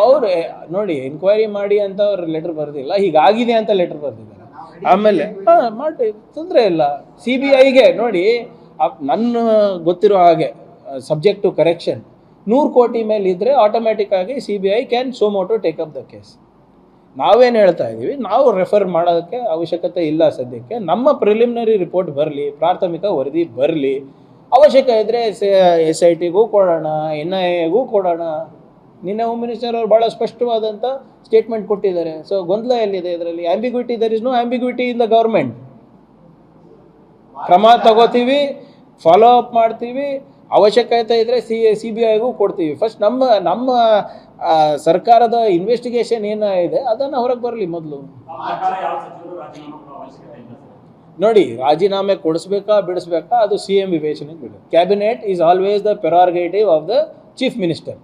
ಅವ್ರು ನೋಡಿ ಎಂಕ್ವೈರಿ ಮಾಡಿ ಅಂತ ಅವ್ರು ಲೆಟರ್ ಬರ್ದಿಲ್ಲ, ಹೀಗಾಗಿದೆ ಅಂತ ಲೆಟರ್ ಬರ್ದಿದ್ದಾರೆ. ಆಮೇಲೆ ಮಾಡಿ ತೊಂದರೆ ಇಲ್ಲ. CBIಗೆ ನೋಡಿ, ನನ್ನ ಗೊತ್ತಿರೋ ಹಾಗೆ ಸಬ್ಜೆಕ್ಟ್ ಟು ಕರೆಕ್ಷನ್ 100 ಕೋಟಿ ಮೇಲೆ ಇದ್ದರೆ ಆಟೋಮ್ಯಾಟಿಕ್ ಆಗಿ CBI can suo motu take up the case. ನಾವೇನು ಹೇಳ್ತಾ ಇದ್ದೀವಿ, ನಾವು ರೆಫರ್ ಮಾಡೋದಕ್ಕೆ ಅವಶ್ಯಕತೆ ಇಲ್ಲ ಸದ್ಯಕ್ಕೆ. ನಮ್ಮ ಪ್ರಿಲಿಮಿನರಿ ರಿಪೋರ್ಟ್ ಬರಲಿ, ಪ್ರಾಥಮಿಕ ವರದಿ ಬರಲಿ, ಅವಶ್ಯಕ ಇದ್ದರೆ SITಗೂ ಕೊಡೋಣ, NIAಗೂ ಕೊಡೋಣ. ನಿನ್ನೆ ಹೋಮ್ ಮಿನಿಸ್ಟರ್ ಅವರು ಭಾಳ ಸ್ಪಷ್ಟವಾದಂಥ ಸ್ಟೇಟ್ಮೆಂಟ್ ಕೊಟ್ಟಿದ್ದಾರೆ. ಸೊ ಗೊಂದಲ ಎಲ್ಲಿದೆ ಇದರಲ್ಲಿ? Ambiguity, there is no ambiguity in the government. ಕ್ರಮ ತಗೋತೀವಿ, ಫಾಲೋ ಅಪ್ ಮಾಡ್ತೀವಿ, ಅವಶ್ಯಕತೆ ಇದ್ದರೆ CBIಗೂ ಕೊಡ್ತೀವಿ. ಫಸ್ಟ್ ನಮ್ಮ ಸರ್ಕಾರದ ಇನ್ವೆಸ್ಟಿಗೇಷನ್ ಏನಿದೆ ಅದನ್ನು ಹೊರಗೆ ಬರಲಿ ಮೊದಲು. ನೋಡಿ, ರಾಜೀನಾಮೆ ಕೊಡಿಸ್ಬೇಕಾ ಬಿಡಿಸ್ಬೇಕಾ ಅದು CM ವಿವೇಚನೆಗೆ ಬಿಡು. Cabinet is always the prerogative of the chief minister.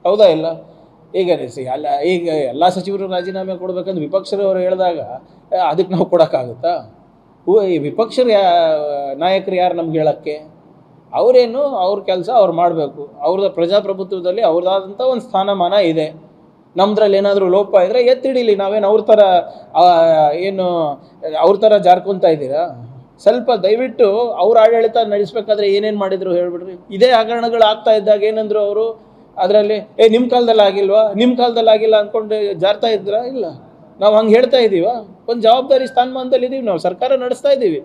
ಹೌದಾ ಇಲ್ಲ? ಈಗ ಈಗ ಎಲ್ಲ ಸಚಿವರು ರಾಜೀನಾಮೆ ಕೊಡ್ಬೇಕಂದ್ರೆ ವಿಪಕ್ಷದವರು ಹೇಳಿದಾಗ ಅದಕ್ಕೆ ನಾವು ಕೊಡೋಕ್ಕಾಗುತ್ತಾ? ಈ ವಿಪಕ್ಷರ ನಾಯಕರು ಯಾರು ನಮ್ಗೆ ಹೇಳೋಕ್ಕೆ? ಅವರೇನು ಅವ್ರ ಕೆಲಸ ಅವ್ರು ಮಾಡಬೇಕು. ಅವ್ರದ್ದು ಪ್ರಜಾಪ್ರಭುತ್ವದಲ್ಲಿ ಅವ್ರದ್ದಾದಂಥ ಒಂದು ಸ್ಥಾನಮಾನ ಇದೆ. ನಮ್ಮದ್ರಲ್ಲಿ ಏನಾದರೂ ಲೋಪ ಇದ್ದರೆ ಎತ್ತಿಡಿಲಿ. ನಾವೇನು ಅವ್ರ ಥರ ಜಾರ್ಕೊತಾ ಇದ್ದೀರಾ? ಸ್ವಲ್ಪ ದಯವಿಟ್ಟು ಅವ್ರ ಆಡಳಿತ ನಡೆಸಬೇಕಾದ್ರೆ ಏನೇನು ಮಾಡಿದ್ರು ಹೇಳ್ಬಿಡ್ರಿ. ಇದೇ ಹಗರಣಗಳು ಆಗ್ತಾ ಇದ್ದಾಗ ಏನಂದ್ರು ಅವರು? ಅದರಲ್ಲಿ ನಿಮ್ಮ ಕಾಲದಲ್ಲಿ ಆಗಿಲ್ವಾ, ನಿಮ್ಮ ಕಾಲದಲ್ಲಿ ಆಗಿಲ್ಲ ಅಂದ್ಕೊಂಡು ಜಾರ್ತಾ ಇದ್ರಾ? ಇಲ್ಲ, ನಾವು ಹಂಗೆ ಹೇಳ್ತಾ ಇದ್ದೀವ? ಒಂದು ಜವಾಬ್ದಾರಿ ಸ್ಥಾನಮಾನದಲ್ಲಿ ಇದ್ದೀವಿ, ನಾವು ಸರ್ಕಾರ ನಡೆಸ್ತಾ ಇದ್ದೀವಿ.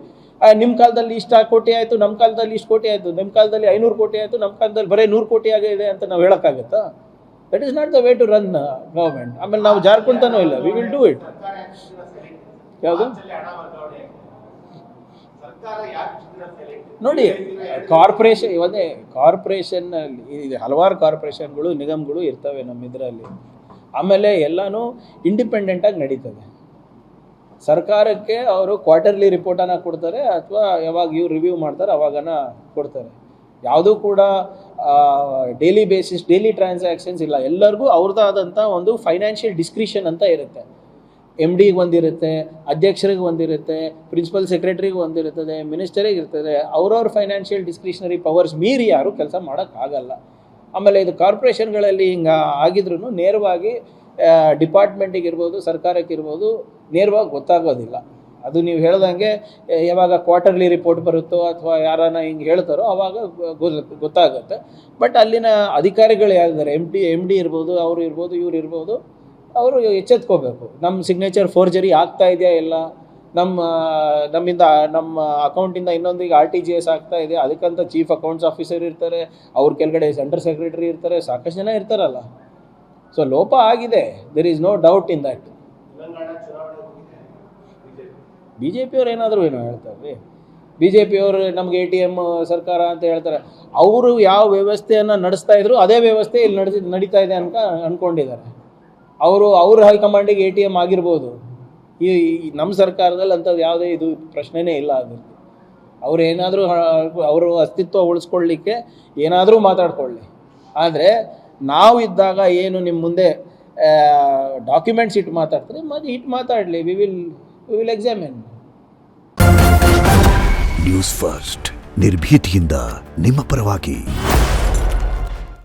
ನಿಮ್ಮ ಕಾಲದಲ್ಲಿ ಇಷ್ಟು ಕೋಟಿ ಆಯಿತು, ನಮ್ಮ ಕಾಲದಲ್ಲಿ ಇಷ್ಟು ಕೋಟಿ ಆಯಿತು, ನಿಮ್ಮ ಕಾಲದಲ್ಲಿ 500 ಕೋಟಿ ಆಯಿತು, ನಮ್ಮ ಕಾಲದಲ್ಲಿ ಬರೀ 100 ಕೋಟಿ ಆಗಿದೆ ಅಂತ ನಾವು ಹೇಳೋಕ್ಕಾಗತ್ತಾ? That is not the way to run government. ಆಮೇಲೆ ನಾವು ಜಾರ್ಕೊಂತಾನೂ ಇಲ್ಲ. We will do it. ಯಾವುದು ನೋಡಿ, ಕಾರ್ಪೊರೇಷನ್ ಇವತ್ತೇ ಕಾರ್ಪೊರೇಷನ್ನಲ್ಲಿ ಹಲವಾರು ಕಾರ್ಪೊರೇಷನ್ಗಳು, ನಿಗಮಗಳು ಇರ್ತವೆ ನಮ್ಮ ಇದರಲ್ಲಿ. ಆಮೇಲೆ ಎಲ್ಲನೂ ಇಂಡಿಪೆಂಡೆಂಟಾಗಿ ನಡೀತದೆ. ಸರ್ಕಾರಕ್ಕೆ ಅವರು ಕ್ವಾರ್ಟರ್ಲಿ ರಿಪೋರ್ಟನ್ನು ಕೊಡ್ತಾರೆ, ಅಥವಾ ಯಾವಾಗ ಇವ್ರು ರಿವ್ಯೂ ಮಾಡ್ತಾರೆ ಅವಾಗನ ಕೊಡ್ತಾರೆ. ಯಾವುದೂ ಕೂಡ ಡೈಲಿ ಬೇಸಿಸ್, ಡೈಲಿ ಟ್ರಾನ್ಸಾಕ್ಷನ್ಸ್ ಇಲ್ಲ. ಎಲ್ಲರಿಗೂ ಅವ್ರದ್ದಾದಂಥ ಒಂದು ಫೈನಾನ್ಷಿಯಲ್ ಡಿಸ್ಕ್ರಿಷನ್ ಅಂತ ಇರುತ್ತೆ. MDಗೆ ಒಂದಿರುತ್ತೆ, ಅಧ್ಯಕ್ಷರಿಗೆ ಒಂದಿರುತ್ತೆ, ಪ್ರಿನ್ಸಿಪಲ್ ಸೆಕ್ರೆಟರಿಗೆ ಒಂದಿರ್ತದೆ, ಮಿನಿಸ್ಟರಿಗೆ ಇರ್ತದೆ. ಅವ್ರವ್ರ ಫೈನಾನ್ಷಿಯಲ್ ಡಿಸ್ಕ್ರಿಷನರಿ ಪವರ್ಸ್ ಮೀರಿ ಯಾರು ಕೆಲಸ ಮಾಡೋಕ್ಕಾಗಲ್ಲ. ಆಮೇಲೆ ಇದು ಕಾರ್ಪೊರೇಷನ್ಗಳಲ್ಲಿ ಹಿಂಗೆ ಆಗಿದ್ರೂ ನೇರವಾಗಿ ಡಿಪಾರ್ಟ್ಮೆಂಟಿಗೆ ಇರ್ಬೋದು, ಸರ್ಕಾರಕ್ಕೆ ಇರ್ಬೋದು, ನೇರವಾಗಿ ಗೊತ್ತಾಗೋದಿಲ್ಲ. ಅದು ನೀವು ಹೇಳ್ದಂಗೆ ಯಾವಾಗ ಕ್ವಾರ್ಟರ್ಲಿ ರಿಪೋರ್ಟ್ ಬರುತ್ತೋ ಅಥವಾ ಯಾರನ್ನ ಹಿಂಗೆ ಹೇಳ್ತಾರೋ ಆವಾಗ ಗೊತ್ತಾಗುತ್ತೆ. ಬಟ್ ಅಲ್ಲಿನ ಅಧಿಕಾರಿಗಳು ಯಾರಿದ್ದಾರೆ, MD ಇರ್ಬೋದು, ಅವರು ಇರ್ಬೋದು, ಇವ್ರು ಇರ್ಬೋದು, ಅವರು ಎಚ್ಚೆತ್ಕೋಬೇಕು. ನಮ್ಮ ಸಿಗ್ನೇಚರ್ ಫೋರ್ಜರಿ ಆಗ್ತಾ ಇದೆಯಾ ಇಲ್ಲ, ನಮ್ಮ ಅಕೌಂಟಿಂದ ಇನ್ನೊಂದಿಗೆ RTGS ಆಗ್ತಾ ಇದೆ, ಅದಕ್ಕಂತ ಚೀಫ್ ಅಕೌಂಟ್ಸ್ ಆಫೀಸರ್ ಇರ್ತಾರೆ, ಅವ್ರ ಕೆಳಗಡೆ ಅಂಡರ್ ಸೆಕ್ರೆಟರಿ ಇರ್ತಾರೆ, ಸಾಕಷ್ಟು ಜನ ಇರ್ತಾರಲ್ಲ. ಸೊ ಲೋಪ ಆಗಿದೆ, there is no doubt in that. BJPಯವ್ರು ಏನಾದರೂ ಏನೋ ಹೇಳ್ತಾರೆ ರೀ. BJPಯವರು ನಮಗೆ ATM ಸರ್ಕಾರ ಅಂತ ಹೇಳ್ತಾರೆ. ಅವರು ಯಾವ ವ್ಯವಸ್ಥೆಯನ್ನು ನಡೆಸ್ತಾ ಇದ್ರು ಅದೇ ವ್ಯವಸ್ಥೆ ಇಲ್ಲಿ ನಡೀತಾ ಇದೆ ಅಂದ್ಕೊಂಡಿದ್ದಾರೆ. ಅವ್ರ ಹೈಕಮಾಂಡಿಗೆ ATM ಆಗಿರ್ಬೋದು. ಈ ನಮ್ಮ ಸರ್ಕಾರದಲ್ಲಿ ಅಂಥದ್ದು ಯಾವುದೇ ಇದು ಪ್ರಶ್ನೆನೇ ಇಲ್ಲ. ಅದು ಅವ್ರು ಏನಾದರೂ ಅವರ ಅಸ್ತಿತ್ವ ಉಳಿಸ್ಕೊಳ್ಳಿಕ್ಕೆ ಏನಾದರೂ ಮಾತಾಡ್ಕೊಳ್ಳಿ. ಆದರೆ ನಾವು ಇದ್ದಾಗ ಏನು ನಿಮ್ಮ ಮುಂದೆ ಡಾಕ್ಯುಮೆಂಟ್ಸ್ ಇಟ್ಟು ಮಾತಾಡ್ತಾರೆ, ಇಟ್ಟು ಮಾತಾಡಲಿ. We will examine. News first, ನಿರ್ಭೀತಿಯಿಂದ ನಿಮ್ಮ ಪರವಾಗಿ.